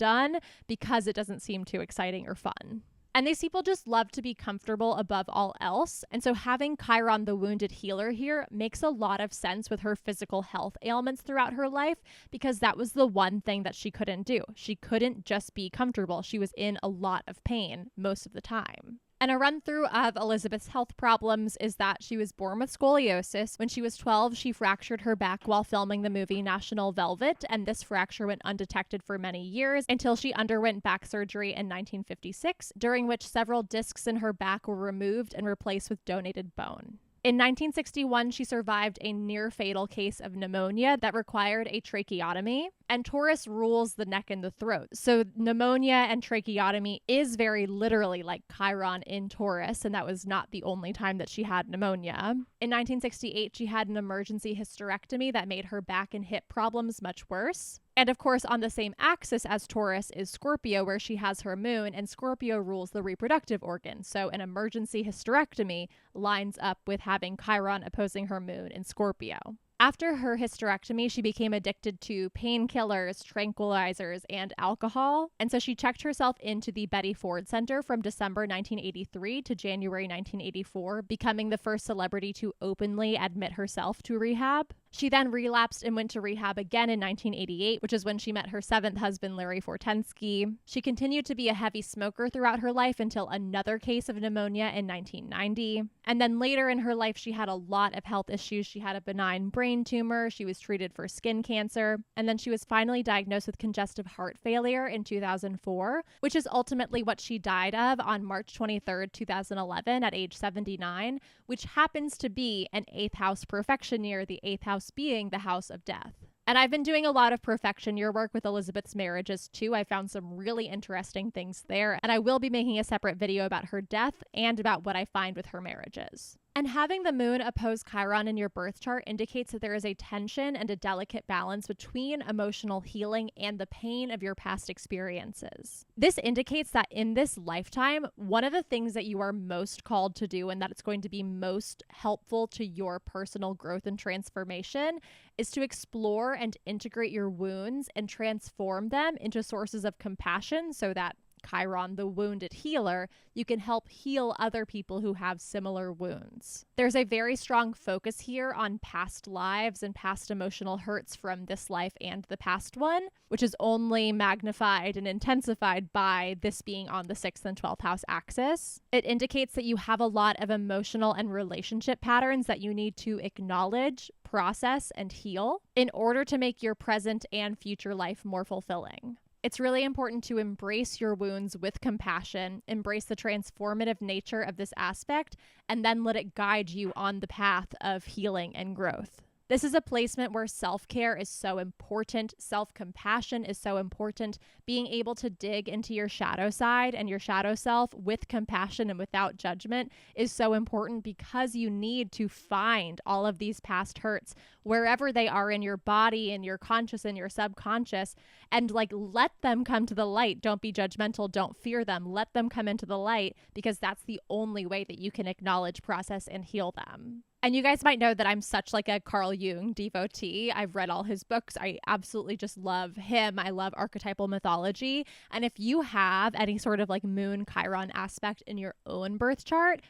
because it doesn't seem too exciting or fun. And these people just love to be comfortable above all else. And so having Chiron, the wounded healer, here makes a lot of sense with her physical health ailments throughout her life, because that was the one thing that she couldn't do. She couldn't just be comfortable. She was in a lot of pain most of the time. And a run through of Elizabeth's health problems is that she was born with scoliosis. When she was 12, she fractured her back while filming the movie National Velvet, and this fracture went undetected for many years until she underwent back surgery in 1956, during which several discs in her back were removed and replaced with donated bone. In 1961, she survived a near-fatal case of pneumonia that required a tracheotomy, and Taurus rules the neck and the throat. So pneumonia and tracheotomy is very literally like Chiron in Taurus, and that was not the only time that she had pneumonia. In 1968, she had an emergency hysterectomy that made her back and hip problems much worse. And of course, on the same axis as Taurus is Scorpio, where she has her moon, and Scorpio rules the reproductive organ. So an emergency hysterectomy lines up with having Chiron opposing her moon in Scorpio. After her hysterectomy, she became addicted to painkillers, tranquilizers, and alcohol. And so she checked herself into the Betty Ford Center from December 1983 to January 1984, becoming the first celebrity to openly admit herself to rehab. She then relapsed and went to rehab again in 1988, which is when she met her 7th husband, Larry Fortensky. She continued to be a heavy smoker throughout her life until another case of pneumonia in 1990. And then later in her life, she had a lot of health issues. She had a benign brain tumor. She was treated for skin cancer. And then she was finally diagnosed with congestive heart failure in 2004, which is ultimately what she died of on March 23rd, 2011 at age 79, which happens to be an 8th house perfection year, the 8th house being the house of death. And I've been doing a lot of perfection year work with Elizabeth's marriages too. I found some really interesting things there, and I will be making a separate video about her death and about what I find with her marriages. And having the moon oppose Chiron in your birth chart indicates that there is a tension and a delicate balance between emotional healing and the pain of your past experiences. This indicates that in this lifetime, one of the things that you are most called to do and that it's going to be most helpful to your personal growth and transformation is to explore and integrate your wounds and transform them into sources of compassion so that Chiron, the wounded healer, you can help heal other people who have similar wounds. There's a very strong focus here on past lives and past emotional hurts from this life and the past one, which is only magnified and intensified by this being on the 6th and 12th house axis. It indicates that you have a lot of emotional and relationship patterns that you need to acknowledge, process, and heal in order to make your present and future life more fulfilling. It's really important to embrace your wounds with compassion, embrace the transformative nature of this aspect, and then let it guide you on the path of healing and growth. This is a placement where self-care is so important, self-compassion is so important. Being able to dig into your shadow side and your shadow self with compassion and without judgment is so important because you need to find all of these past hurts wherever they are in your body, in your conscious and your subconscious, and let them come to the light. Don't be judgmental. Don't fear them. Let them come into the light because that's the only way that you can acknowledge, process, and heal them. And you guys might know that I'm such a Carl Jung devotee. I've read all his books. I absolutely just love him. I love archetypal mythology. And if you have any sort of moon Chiron aspect in your own birth chart,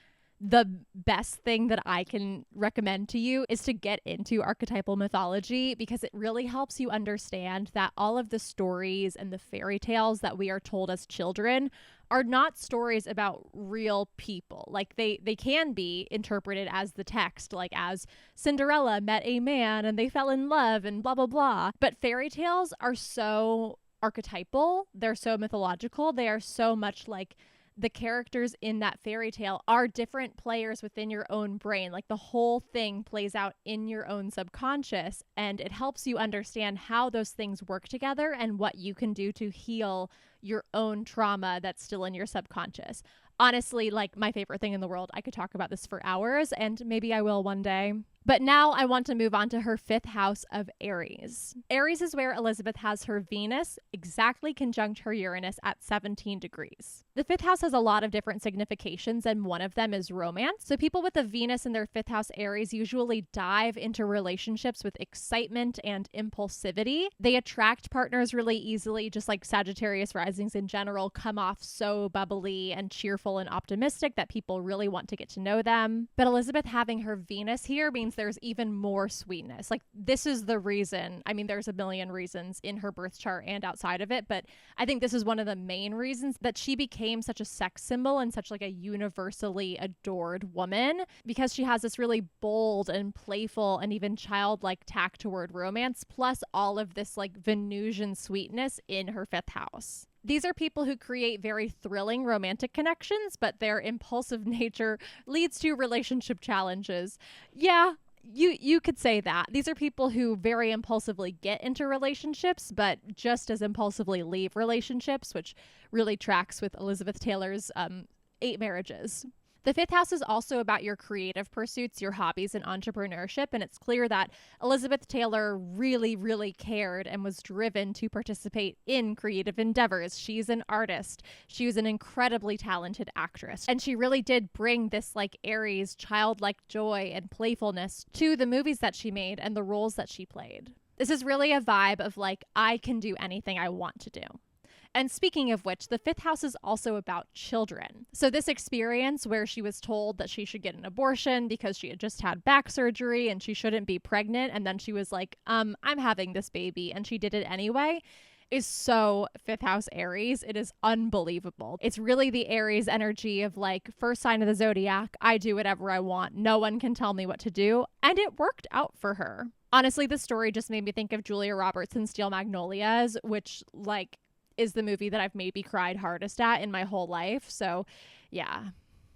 the best thing that I can recommend to you is to get into archetypal mythology because it really helps you understand that all of the stories and the fairy tales that we are told as children are not stories about real people. They can be interpreted as the text, as Cinderella met a man and they fell in love and blah, blah, blah. But fairy tales are so archetypal. They're so mythological. They are so much the characters in that fairy tale are different players within your own brain. The whole thing plays out in your own subconscious, and it helps you understand how those things work together and what you can do to heal your own trauma that's still in your subconscious. Honestly, my favorite thing in the world. I could talk about this for hours, and maybe I will one day. But now I want to move on to her 5th house of Aries. Aries is where Elizabeth has her Venus exactly conjunct her Uranus at 17 degrees. The 5th house has a lot of different significations, and one of them is romance. So people with a Venus in their 5th house Aries usually dive into relationships with excitement and impulsivity. They attract partners really easily, just like Sagittarius risings in general come off so bubbly and cheerful and optimistic that people really want to get to know them. But Elizabeth having her Venus here means there's even more sweetness. This is the reason. I mean, there's a million reasons in her birth chart and outside of it, but I think this is one of the main reasons that she became such a sex symbol and such a universally adored woman, because she has this really bold and playful and even childlike tact toward romance, plus all of this Venusian sweetness in her 5th house. These are people who create very thrilling romantic connections, but their impulsive nature leads to relationship challenges. Yeah, you could say that. These are people who very impulsively get into relationships, but just as impulsively leave relationships, which really tracks with Elizabeth Taylor's 8 marriages. The 5th house is also about your creative pursuits, your hobbies, and entrepreneurship, and it's clear that Elizabeth Taylor really, really cared and was driven to participate in creative endeavors. She's an artist. She was an incredibly talented actress, and she really did bring this Aries childlike joy and playfulness to the movies that she made and the roles that she played. This is really a vibe of I can do anything I want to do. And speaking of which, the 5th house is also about children. So this experience where she was told that she should get an abortion because she had just had back surgery and she shouldn't be pregnant, and then she was I'm having this baby, and she did it anyway, is so 5th house Aries. It is unbelievable. It's really the Aries energy of first sign of the zodiac, I do whatever I want. No one can tell me what to do. And it worked out for her. Honestly, the story just made me think of Julia Roberts in Steel Magnolias, which is the movie that I've maybe cried hardest at in my whole life. So yeah.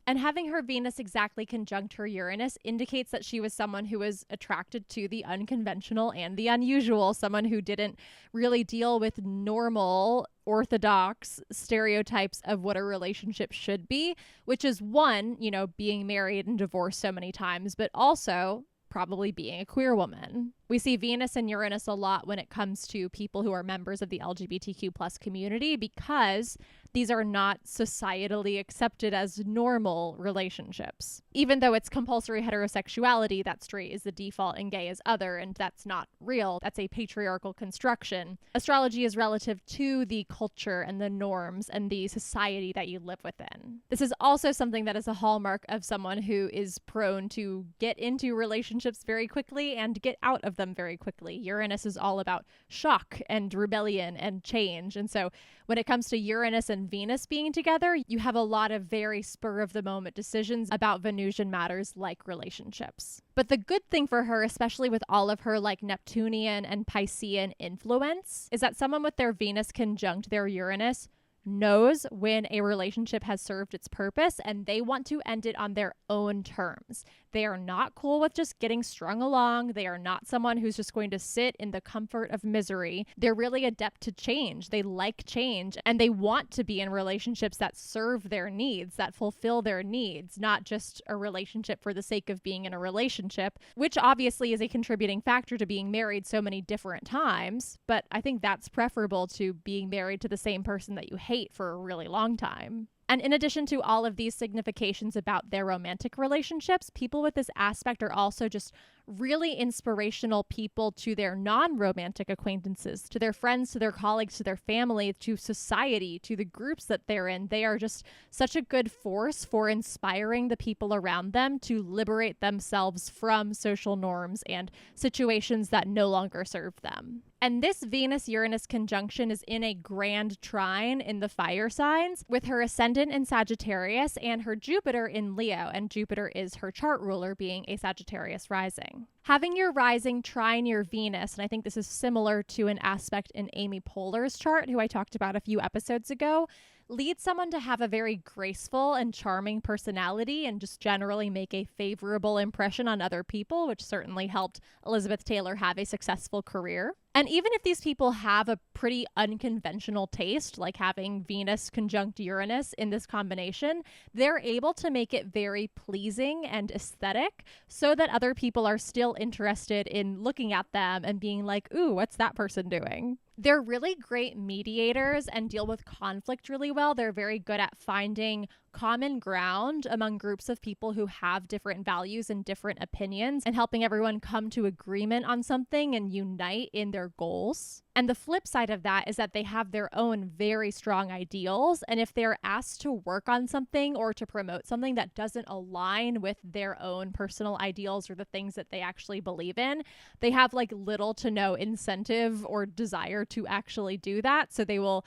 And having her Venus exactly conjunct her Uranus indicates that she was someone who was attracted to the unconventional and the unusual, someone who didn't really deal with normal orthodox stereotypes of what a relationship should be, which is one, being married and divorced so many times, but also probably being a queer woman. We see Venus and Uranus a lot when it comes to people who are members of the LGBTQ plus community, because these are not societally accepted as normal relationships. Even though it's compulsory heterosexuality, that straight is the default and gay is other, and that's not real. That's a patriarchal construction. Astrology is relative to the culture and the norms and the society that you live within. This is also something that is a hallmark of someone who is prone to get into relationships very quickly and get out of them very quickly. Uranus is all about shock and rebellion and change. And so when it comes to Uranus and Venus being together, you have a lot of very spur of the moment decisions about Venusian matters like relationships. But the good thing for her, especially with all of her like Neptunian and Piscean influence, is that someone with their Venus conjunct their Uranus knows when a relationship has served its purpose and they want to end it on their own terms. They are not cool with just getting strung along. They are not someone who's just going to sit in the comfort of misery. They're really adept to change. They like change and they want to be in relationships that serve their needs, that fulfill their needs, not just a relationship for the sake of being in a relationship, which obviously is a contributing factor to being married so many different times. But I think that's preferable to being married to the same person that you hate for a really long time. And in addition to all of these significations about their romantic relationships, people with this aspect are also just really inspirational people to their non-romantic acquaintances, to their friends, to their colleagues, to their family, to society, to the groups that they're in. They are just such a good force for inspiring the people around them to liberate themselves from social norms and situations that no longer serve them. And this Venus-Uranus conjunction is in a grand trine in the fire signs with her ascendant in Sagittarius and her Jupiter in Leo. And Jupiter is her chart ruler, being a Sagittarius rising. Having your rising trine your Venus, and I think this is similar to an aspect in Amy Poehler's chart, who I talked about a few episodes ago, leads someone to have a very graceful and charming personality and just generally make a favorable impression on other people, which certainly helped Elizabeth Taylor have a successful career. And even if these people have a pretty unconventional taste, like having Venus conjunct Uranus in this combination, they're able to make it very pleasing and aesthetic so that other people are still interested in looking at them and being like, ooh, what's that person doing? They're really great mediators and deal with conflict really well. They're very good at finding common ground among groups of people who have different values and different opinions and helping everyone come to agreement on something and unite in their goals. And the flip side of that is that they have their own very strong ideals. And if they're asked to work on something or to promote something that doesn't align with their own personal ideals or the things that they actually believe in, they have like little to no incentive or desire to actually do that. So they will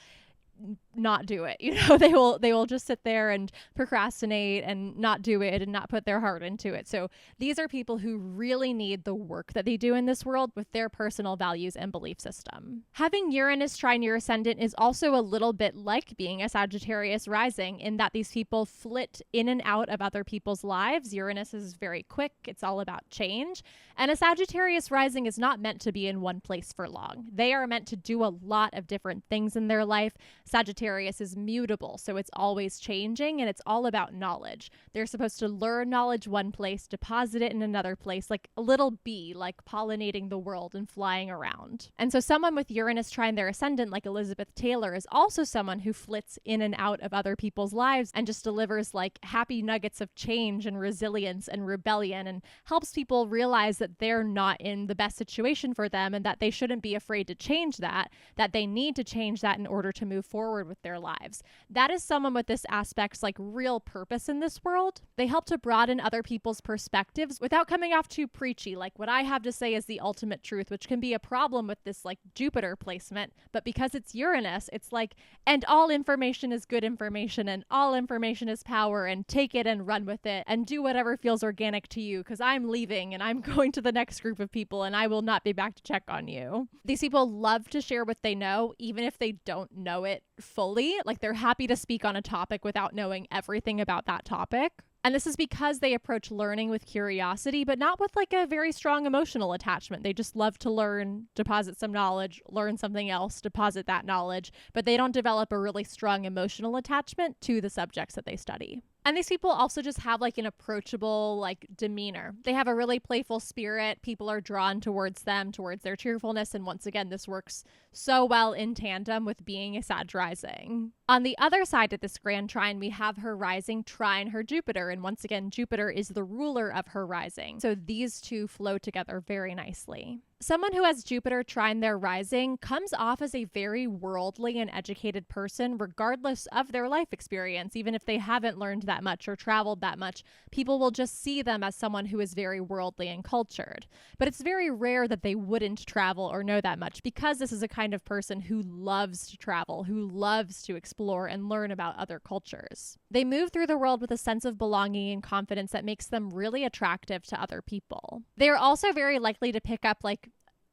not do it. They will just sit there and procrastinate and not do it and not put their heart into it. So these are people who really need the work that they do in this world with their personal values and belief system. Having Uranus trine your ascendant is also a little bit like being a Sagittarius rising in that these people flit in and out of other people's lives. Uranus is very quick. It's all about change. And a Sagittarius rising is not meant to be in one place for long. They are meant to do a lot of different things in their life. Sagittarius is mutable, so it's always changing, and it's all about knowledge. They're supposed to learn knowledge one place, deposit it in another place, like a little bee, like pollinating the world and flying around. And so someone with Uranus trine their ascendant, like Elizabeth Taylor, is also someone who flits in and out of other people's lives and just delivers like happy nuggets of change and resilience and rebellion and helps people realize that they're not in the best situation for them and that they shouldn't be afraid to change that they need to change that in order to move forward with their lives. That is someone with this aspect's like real purpose in this world. They help to broaden other people's perspectives without coming off too preachy, like what I have to say is the ultimate truth, which can be a problem with this like Jupiter placement. But because it's Uranus, it's like, and all information is good information and all information is power, and take it and run with it and do whatever feels organic to you, because I'm leaving and I'm going to the next group of people and I will not be back to check on you. These people love to share what they know, even if they don't know it fully. Like they're happy to speak on a topic without knowing everything about that topic. And this is because they approach learning with curiosity, but not with like a very strong emotional attachment. They just love to learn, deposit some knowledge, learn something else, deposit that knowledge, but they don't develop a really strong emotional attachment to the subjects that they study. And these people also just have like an approachable like demeanor. They have a really playful spirit. People are drawn towards them, towards their cheerfulness. And once again, this works so well in tandem with being a Sag rising. On the other side of this grand trine, we have her rising trine her Jupiter. And once again, Jupiter is the ruler of her rising. So these two flow together very nicely. Someone who has Jupiter trine their rising comes off as a very worldly and educated person, regardless of their life experience. Even if they haven't learned that much or traveled that much, people will just see them as someone who is very worldly and cultured. But it's very rare that they wouldn't travel or know that much, because this is a kind of person who loves to travel, who loves to explore and learn about other cultures. They move through the world with a sense of belonging and confidence that makes them really attractive to other people. They are also very likely to pick up like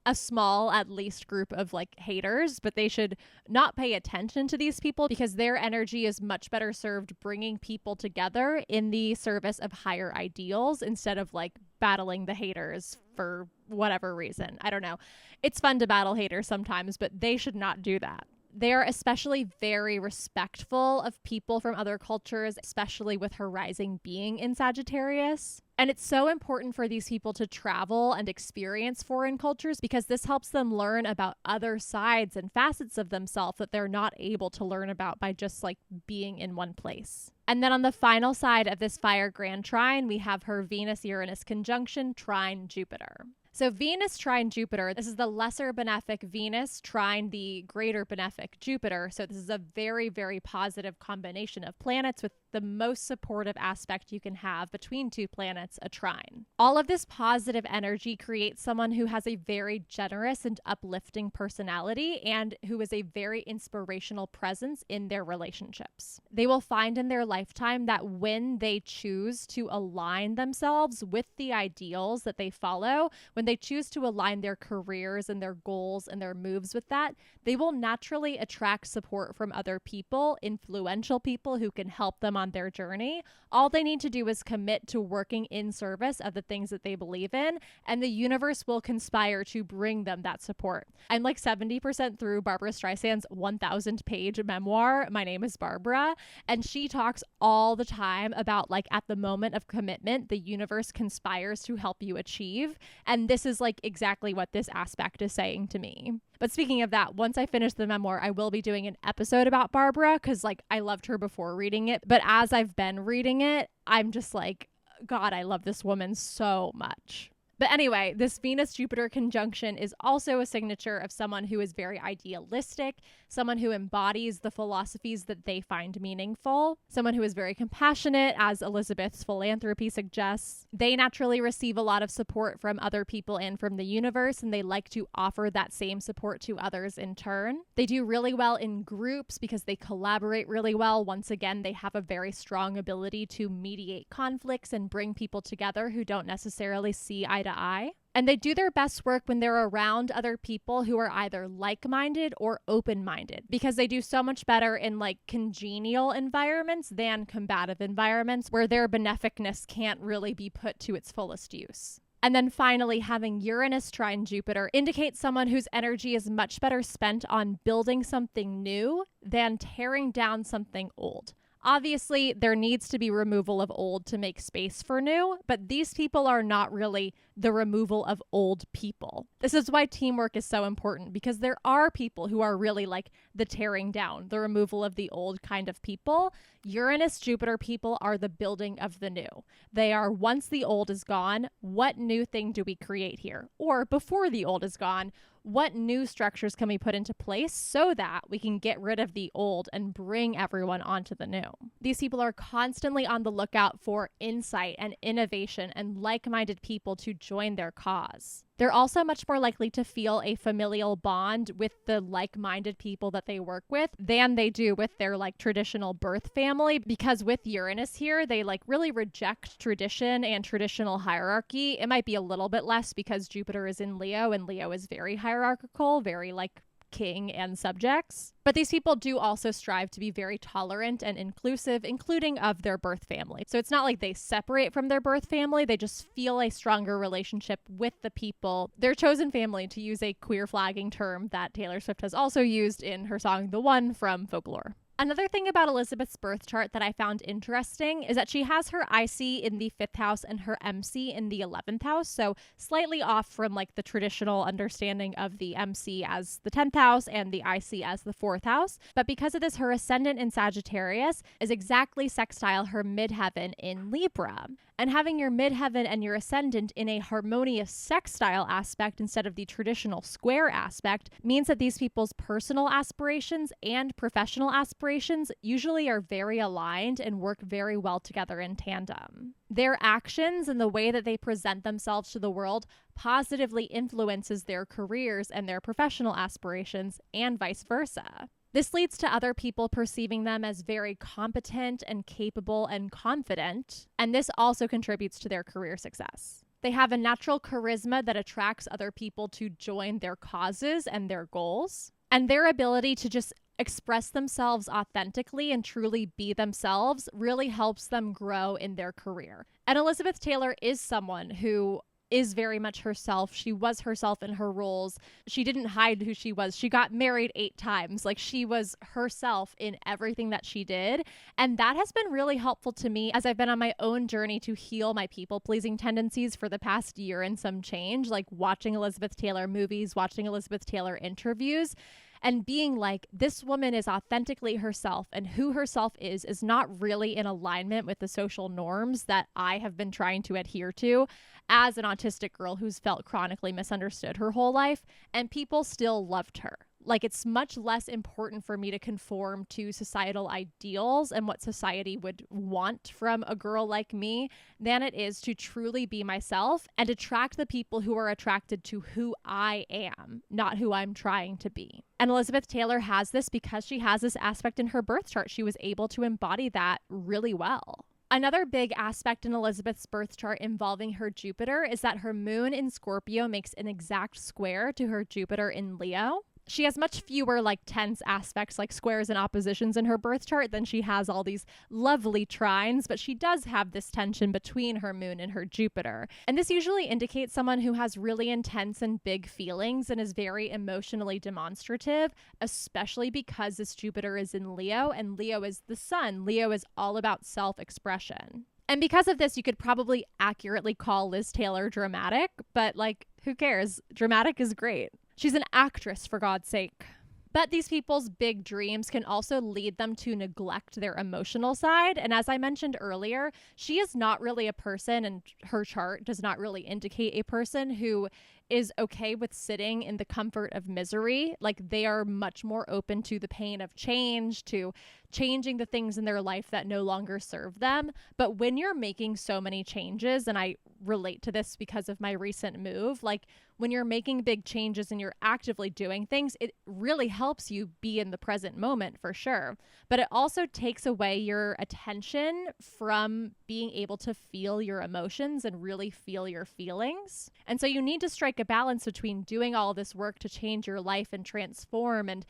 a small, at least, group of like haters, but they should not pay attention to these people because their energy is much better served bringing people together in the service of higher ideals instead of like battling the haters for whatever reason. I don't know. It's fun to battle haters sometimes, but they should not do that. They are especially very respectful of people from other cultures, especially with her rising being in Sagittarius. And it's so important for these people to travel and experience foreign cultures because this helps them learn about other sides and facets of themselves that they're not able to learn about by just like being in one place. And then on the final side of this fire grand trine, we have her Venus-Uranus conjunction trine Jupiter. So Venus trine Jupiter, this is the lesser benefic Venus trine the greater benefic Jupiter. So this is a very, very positive combination of planets with the most supportive aspect you can have between two planets, a trine. All of this positive energy creates someone who has a very generous and uplifting personality and who is a very inspirational presence in their relationships. They will find in their lifetime that when they choose to align themselves with the ideals that they follow, when they choose to align their careers and their goals and their moves with that, they will naturally attract support from other people, influential people who can help them on their journey. All they need to do is commit to working in service of the things that they believe in, and the universe will conspire to bring them that support. I'm like 70% through Barbara Streisand's 1,000-page memoir, My Name is Barbara, and she talks all the time about like at the moment of commitment, the universe conspires to help you achieve. And this is like exactly what this aspect is saying to me. But speaking of that, once I finish the memoir, I will be doing an episode about Barbara because like I loved her before reading it. But as I've been reading it, I'm just like, God, I love this woman so much. But anyway, this Venus-Jupiter conjunction is also a signature of someone who is very idealistic, someone who embodies the philosophies that they find meaningful, someone who is very compassionate, as Elizabeth's philanthropy suggests. They naturally receive a lot of support from other people and from the universe, and they like to offer that same support to others in turn. They do really well in groups because they collaborate really well. Once again, they have a very strong ability to mediate conflicts and bring people together who don't necessarily see eye to eye. And they do their best work when they're around other people who are either like-minded or open-minded because they do so much better in like congenial environments than combative environments where their beneficness can't really be put to its fullest use. And then finally, having Uranus trine Jupiter indicates someone whose energy is much better spent on building something new than tearing down something old. Obviously, there needs to be removal of old to make space for new, but these people are not really the removal of old people. This is why teamwork is so important, because there are people who are really like the tearing down, the removal of the old kind of people. Uranus-Jupiter people are the building of the new. They are, once the old is gone, what new thing do we create here? Or before the old is gone, what new structures can we put into place so that we can get rid of the old and bring everyone onto the new? These people are constantly on the lookout for insight and innovation and like-minded people to join their cause. They're also much more likely to feel a familial bond with the like-minded people that they work with than they do with their like traditional birth family, because with Uranus here, they like really reject tradition and traditional hierarchy. It might be a little bit less because Jupiter is in Leo and Leo is very hierarchical, very like king and subjects. But these people do also strive to be very tolerant and inclusive, including of their birth family. So it's not like they separate from their birth family. They just feel a stronger relationship with the people, their chosen family, to use a queer flagging term that Taylor Swift has also used in her song The One from Folklore. Another thing about Elizabeth's birth chart that I found interesting is that she has her IC in the 5th house and her MC in the 11th house, so slightly off from like the traditional understanding of the MC as the 10th house and the IC as the 4th house. But because of this, her ascendant in Sagittarius is exactly sextile her midheaven in Libra. And having your midheaven and your ascendant in a harmonious sextile aspect instead of the traditional square aspect means that these people's personal aspirations and professional aspirations usually are very aligned and work very well together in tandem. Their actions and the way that they present themselves to the world positively influences their careers and their professional aspirations, and vice versa. This leads to other people perceiving them as very competent and capable and confident, and this also contributes to their career success. They have a natural charisma that attracts other people to join their causes and their goals, and their ability to just express themselves authentically and truly be themselves really helps them grow in their career. And Elizabeth Taylor is someone who is very much herself. She was herself in her roles. She didn't hide who she was. She got married 8 times. Like, she was herself in everything that she did. And that has been really helpful to me as I've been on my own journey to heal my people-pleasing tendencies for the past year and some change, like watching Elizabeth Taylor movies, watching Elizabeth Taylor interviews, and being like, this woman is authentically herself, and who herself is not really in alignment with the social norms that I have been trying to adhere to as an autistic girl who's felt chronically misunderstood her whole life, and people still loved her. Like, it's much less important for me to conform to societal ideals and what society would want from a girl like me than it is to truly be myself and attract the people who are attracted to who I am, not who I'm trying to be. And Elizabeth Taylor has this because she has this aspect in her birth chart. She was able to embody that really well. Another big aspect in Elizabeth's birth chart involving her Jupiter is that her moon in Scorpio makes an exact square to her Jupiter in Leo. She has much fewer like tense aspects like squares and oppositions in her birth chart than she has all these lovely trines, but she does have this tension between her moon and her Jupiter. And this usually indicates someone who has really intense and big feelings and is very emotionally demonstrative, especially because this Jupiter is in Leo, and Leo is the sun. Leo is all about self-expression. And because of this, you could probably accurately call Liz Taylor dramatic, but like, who cares? Dramatic is great. She's an actress, for God's sake. But these people's big dreams can also lead them to neglect their emotional side. And as I mentioned earlier, she is not really a person, and her chart does not really indicate a person who is okay with sitting in the comfort of misery. Like, they are much more open to the pain of change, to changing the things in their life that no longer serve them. But when you're making so many changes, and I relate to this because of my recent move, like when you're making big changes and you're actively doing things, it really helps you be in the present moment for sure. But it also takes away your attention from being able to feel your emotions and really feel your feelings. And so you need to strike a balance between doing all this work to change your life and transform and,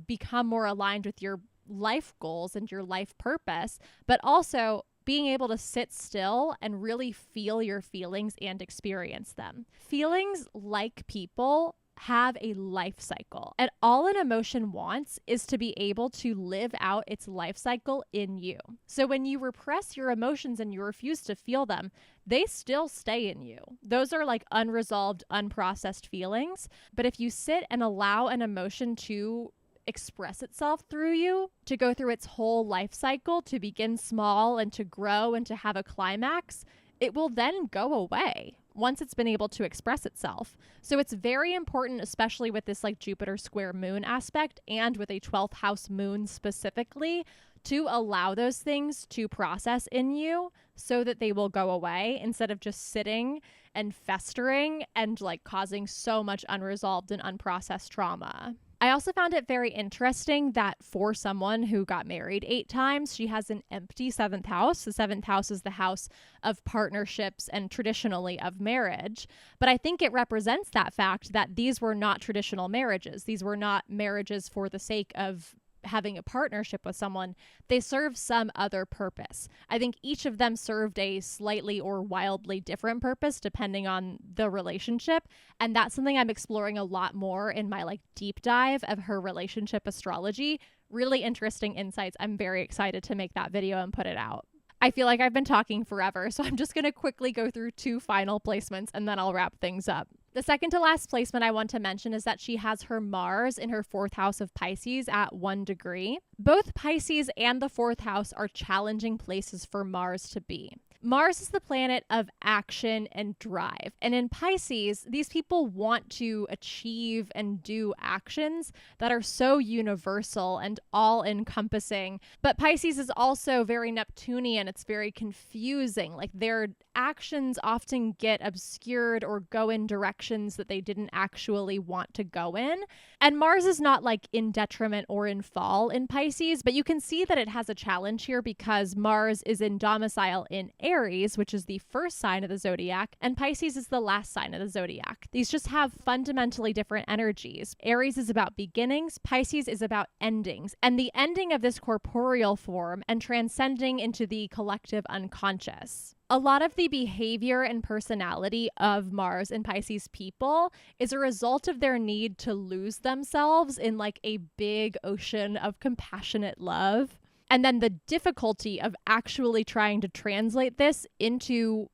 become more aligned with your life goals and your life purpose, but also being able to sit still and really feel your feelings and experience them. Feelings, like people, have a life cycle, and all an emotion wants is to be able to live out its life cycle in you. So when you repress your emotions and you refuse to feel them, they still stay in you. Those are like unresolved, unprocessed feelings. But if you sit and allow an emotion to express itself through you, to go through its whole life cycle, to begin small and to grow and to have a climax, it will then go away once it's been able to express itself. So it's very important, especially with this like Jupiter square moon aspect and with a 12th house moon specifically, to allow those things to process in you so that they will go away instead of just sitting and festering and like causing so much unresolved and unprocessed trauma. I also found it very interesting that for someone who got married 8 times, she has an empty 7th house. The 7th house is the house of partnerships and traditionally of marriage. But I think it represents that fact that these were not traditional marriages. These were not marriages for the sake of having a partnership with someone. They serve some other purpose. I think each of them served a slightly or wildly different purpose depending on the relationship. And that's something I'm exploring a lot more in my deep dive of her relationship astrology. Really interesting insights. I'm very excited to make that video and put it out. I feel like I've been talking forever, so I'm just going to quickly go through 2 final placements and then I'll wrap things up. The second to last placement I want to mention is that she has her Mars in her 4th house of Pisces at 1 degree. Both Pisces and the 4th house are challenging places for Mars to be. Mars is the planet of action and drive. And in Pisces, these people want to achieve and do actions that are so universal and all-encompassing. But Pisces is also very Neptunian. It's very confusing. Their actions often get obscured or go in directions that they didn't actually want to go in. And Mars is not in detriment or in fall in Pisces, but you can see that it has a challenge here because Mars is in domicile in Aries, which is the first sign of the zodiac, and Pisces is the last sign of the zodiac. These just have fundamentally different energies. Aries is about beginnings, Pisces is about endings, and the ending of this corporeal form and transcending into the collective unconscious. A lot of the behavior and personality of Mars and Pisces people is a result of their need to lose themselves in a big ocean of compassionate love. And then the difficulty of actually trying to translate this into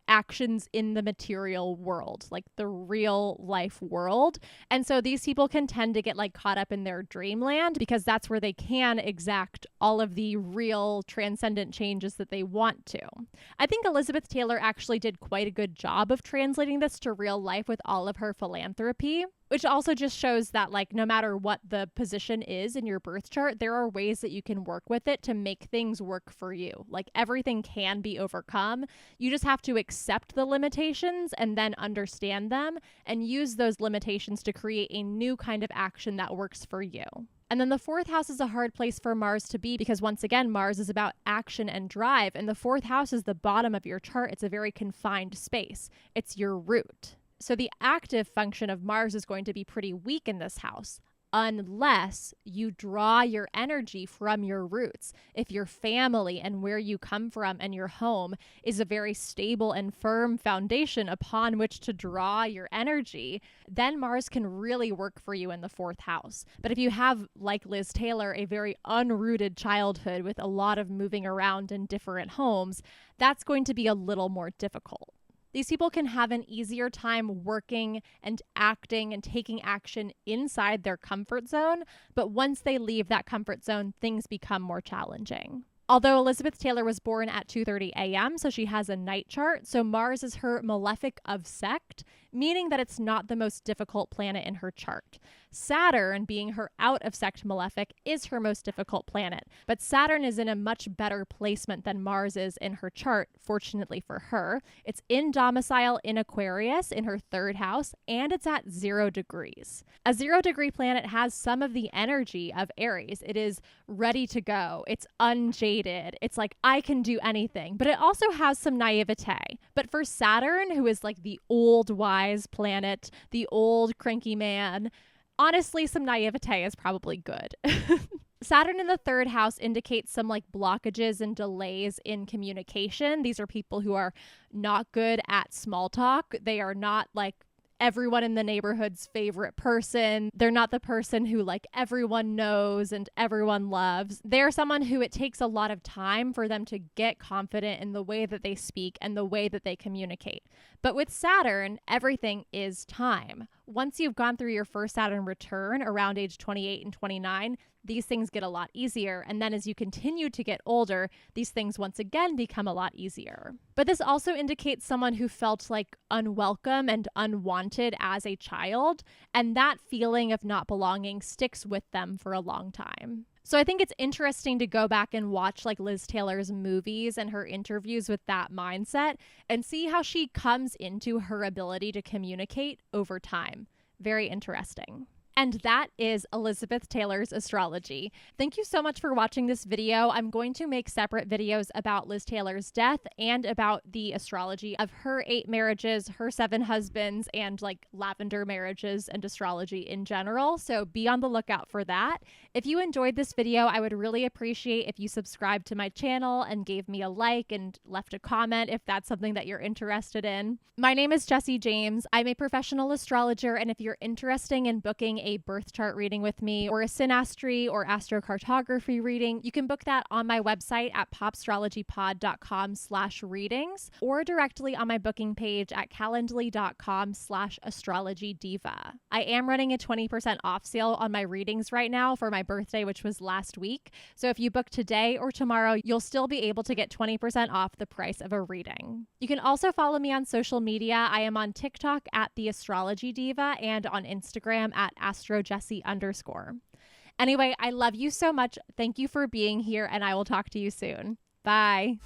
actions in the material world, the real life world. And so these people can tend to get caught up in their dreamland because that's where they can exact all of the real transcendent changes that they want to. I think Elizabeth Taylor actually did quite a good job of translating this to real life with all of her philanthropy, which also just shows that no matter what the position is in your birth chart, there are ways that you can work with it to make things work for you. Everything can be overcome. You just have to accept the limitations and then understand them and use those limitations to create a new kind of action that works for you. And then the 4th house is a hard place for Mars to be because once again, Mars is about action and drive. And the 4th house is the bottom of your chart. It's a very confined space. It's your root. So the active function of Mars is going to be pretty weak in this house unless you draw your energy from your roots. If your family and where you come from and your home is a very stable and firm foundation upon which to draw your energy, then Mars can really work for you in the 4th house. But if you have, like Liz Taylor, a very unrooted childhood with a lot of moving around in different homes, that's going to be a little more difficult. These people can have an easier time working and acting and taking action inside their comfort zone, but once they leave that comfort zone, things become more challenging. Although Elizabeth Taylor was born at 2:30 a.m., so she has a night chart, so Mars is her malefic of sect, meaning that it's not the most difficult planet in her chart. Saturn, being her out of sect malefic, is her most difficult planet, but Saturn is in a much better placement than Mars is in her chart, fortunately for her. It's in domicile in Aquarius in her 3rd house, and it's at 0 degrees. A 0 degree planet has some of the energy of Aries. It is ready to go. It's unjaded. It's I can do anything, but it also has some naivete. But for Saturn, who is the old wise planet, the old cranky man, honestly, some naivete is probably good. Saturn in the 3rd house indicates some blockages and delays in communication. These are people who are not good at small talk. They are not everyone in the neighborhood's favorite person. They're not the person who everyone knows and everyone loves. They're someone who it takes a lot of time for them to get confident in the way that they speak and the way that they communicate. But with Saturn, everything is time. Once you've gone through your first Saturn return around age 28 and 29, these things get a lot easier. And then as you continue to get older, these things once again become a lot easier. But this also indicates someone who felt unwelcome and unwanted as a child. And that feeling of not belonging sticks with them for a long time. So I think it's interesting to go back and watch Liz Taylor's movies and her interviews with that mindset and see how she comes into her ability to communicate over time. Very interesting. And that is Elizabeth Taylor's astrology. Thank you so much for watching this video. I'm going to make separate videos about Liz Taylor's death and about the astrology of her 8 marriages, her 7 husbands, and like lavender marriages and astrology in general. So be on the lookout for that. If you enjoyed this video, I would really appreciate if you subscribed to my channel and gave me a like and left a comment if that's something that you're interested in. My name is Jessie James. I'm a professional astrologer, and if you're interested in booking a birth chart reading with me or a synastry or astrocartography reading, you can book that on my website at popstrologypod.com/readings or directly on my booking page at calendly.com/astrologydiva. I am running a 20% off sale on my readings right now for my birthday, which was last week. So if you book today or tomorrow, you'll still be able to get 20% off the price of a reading. You can also follow me on social media. I am on TikTok at The Astrology Diva and on Instagram at @astrojessie_. Anyway, I love you so much. Thank you for being here, and I will talk to you soon. Bye.